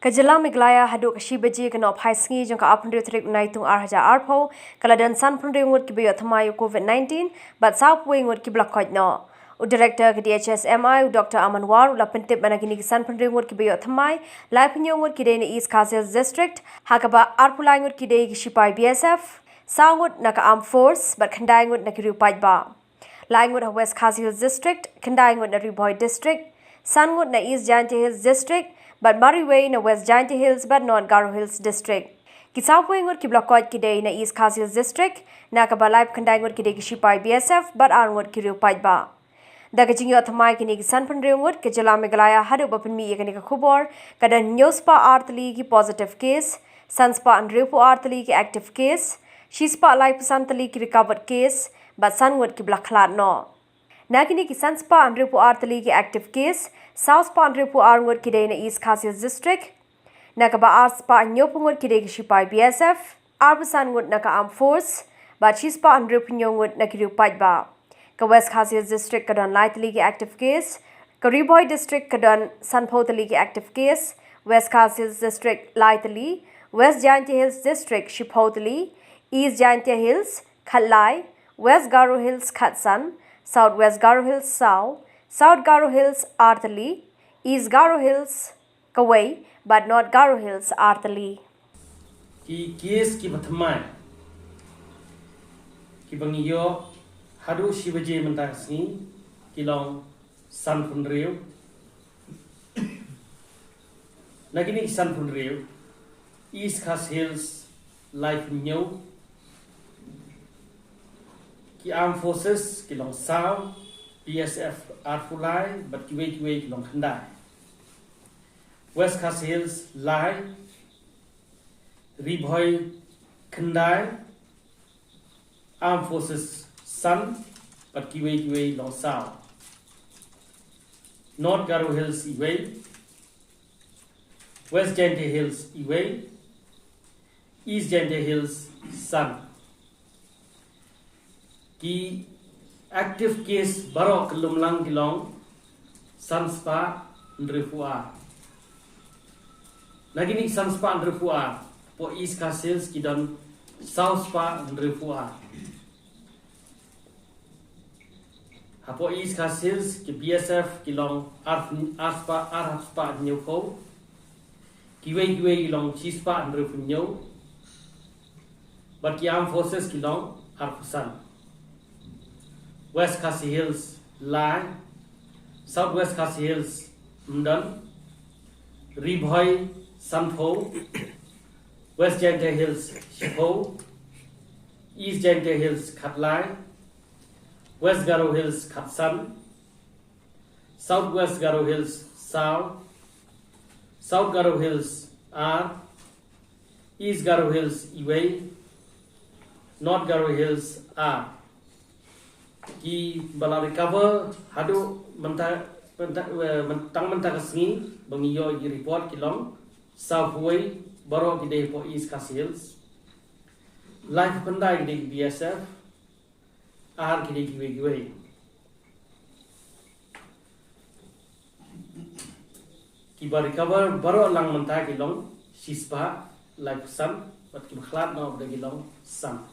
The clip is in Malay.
Kajala Miglaya Haduh Shibaji Kanop High Ski Junka Apundri Trick Naitung Arhaja Arpo, Kaladan San Pundri Ngut Kiba Koit COVID-19, but South Wing Ngut Kiba Koit no. Director ke DHSMI Dr. Amanwar ula pentip managini San Pundri Ngut Kiba Koit Lai Pinyo Ngut Kidai na East Khasi District, Hakaba Arpulai Ngut Kidai Shipai BSF, Sangut Naka Armed Force, but Kandai Ngut Nakiru Pait Ba. Lai Ngut West Khasi District, Kandai Ngut na Riboy District, Sangut na East Giant Hills District, but Mariway na West Giant Hills but not Garo Hills District. Kisapwe ngut Kiba Koit Kidai na East Khasi District, na kabalay Kandai ngut Kidai Shipai BSF but ar ngut Kiru Pait Ba. Dagajing yo thamai kini San Pundri ngut Kajala Miglaya Haduh bapen mi yakani ka khubor kada Nyospa artli ki positive case, Sanspa Andrepu artli ki active case, Shispa Lai Pusantali ki recovered case, but San ngut Kibla Khlat no. Nakini ki Sanspa Andrepu artli ki active case, South Andrepu Arngut Kidai na East Khasi District, Nakaba Arspa Nyopungut Kidai Shipai BSF, Arbasan Ngut Naka Armed Force, but Chispa Andrepu Nyongut Nakiru Pait Ba. Ka West Khasi District Kadan Lightly ki active case, Ka Riboy District Kadan Sanpotali ki active case, West Khasi District Lightly, West Giant Hills District Shipotali, East Giant Hills Khatlai, West Garo Hills Khatsan, Southwest Garo Hills South, South Garo Hills Artali, East Garo Hills Kawai, but not Garo Hills Artali. Ki case ki bathamai ki Ngut Ioh Haduh Shibaji mentasni ki long San Pundri nagini San Pundri East Khasi Hills Life New ki Armed Forces ki long South BSF Arpulai but kiwe long Kandai West Khasi Hills Lai Riboy Kandai Armed Forces Sun but kiwe long South North Garo Hills Iwe West Giant Hills Iwe East Giant Hills Sun ki active case barok lumlang kilong Sanspa Ndrefua nagini Sanspa Ndrefua po East Khasi Hills kidon South Spa Ndrefua hapo East Khasi Hills ki BSF kilong Arhapspa Nyoko kiwe kilong Chispa Ndrefunyo but ki Armed Forces kilong Arpusan West Khasi Hills Lai, Southwest Khasi Hills Mdan, Riboy Sanpho, West Giant Hills Shipo, East Giant Hills Khatlai, West Garo Hills Khatsan, Southwest Garo Hills South, South Garo Hills R, East Garo Hills Iwe, North Garo Hills R. Ki bala recover Haduh mentang kasni Ngut Ioh ki report kilong Southway baro kidai po East Khasi Hills life pandai kidai BSF ar kidai kiwe ki ba recover baro lang mentang kilong Shispa life sun but ki khlat no kilong sam